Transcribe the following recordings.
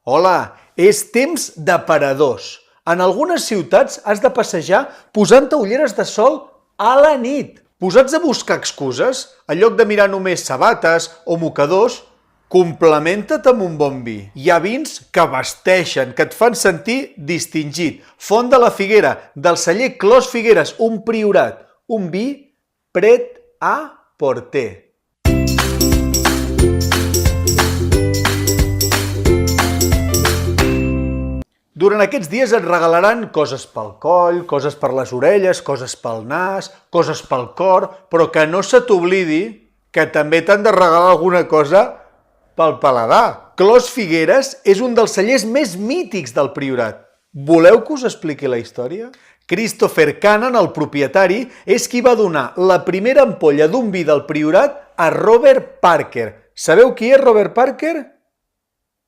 Hola, és temps d'aparadors. En algunes ciutats has de passejar posant-te ulleres de sol a la nit. Posats a buscar excuses, en lloc de mirar només sabates o mocadors, complementa't amb un bon vi. Hi ha vins que vesteixen, que et fan sentir distingit. Font de la Figuera, del celler Clos Figueres, un priorat, un vi pret a porter. Durant aquests dies et regalaran coses pel coll, coses per les orelles, coses pel nas, coses pel cor, però que no se t'oblidi que també t'han de regalar alguna cosa pel paladar. Clos Figueres és un dels cellers més mítics del Priorat. Voleu que us expliqui la història? Christopher Cannon, el propietari, és qui va donar la primera ampolla d'un vi del Priorat a Robert Parker. Sabeu qui és Robert Parker?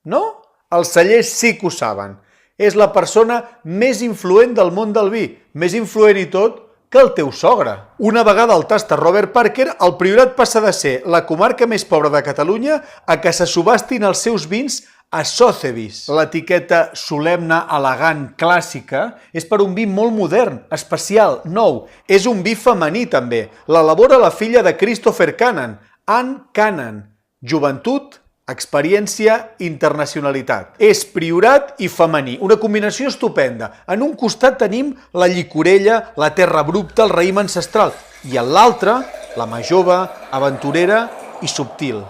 No? Els cellers sí que ho saben. És la persona més influent del món del vi, més influent i tot que el teu sogre. Una vegada el tasta Robert Parker, el Priorat passa de ser la comarca més pobra de Catalunya a que se subhastin els seus vins a Sotheby's. L'etiqueta solemne, elegant, clàssica és per un vi molt modern, especial, nou. És un vi femení també. L'elabora la filla de Christopher Cannon, Anne Cannon. Joventut, experiència, internacionalitat. És priorat i femení, una combinació estupenda. En un costat tenim la llicorella, la terra abrupta, el raïm ancestral, i en l'altre, la mà jove, aventurera i subtil.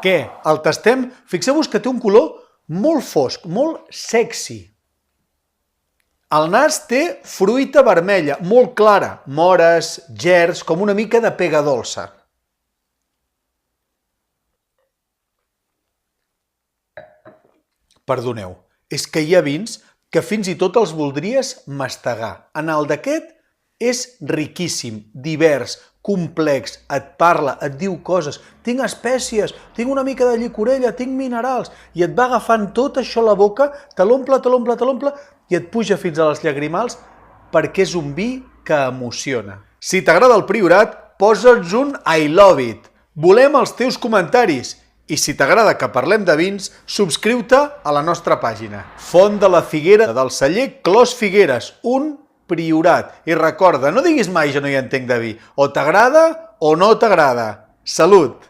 Què? El tastem? Fixeu-vos que té un color molt fosc, molt sexy. El nas té fruita vermella, molt clara, mores, gerds, com una mica de pega dolça. Perdoneu, és que hi ha vins que fins i tot els voldries mastegar. En el d'aquest és riquíssim, divers, complex, et parla, et diu coses, tinc espècies, tinc una mica de llicorella, tinc minerals, i et va agafant tot això a la boca, te l'omple, i et puja fins a les llagrimals perquè és un vi que emociona. Si t'agrada el Priorat, posa'ns un I love it. Volem els teus comentaris. I si t'agrada que parlem de vins, subscriu-te a la nostra pàgina. Font de la Figuera del celler Clos Figueres, un priorat. I recorda, no diguis mai jo no hi entenc de vi. O t'agrada o no t'agrada. Salut!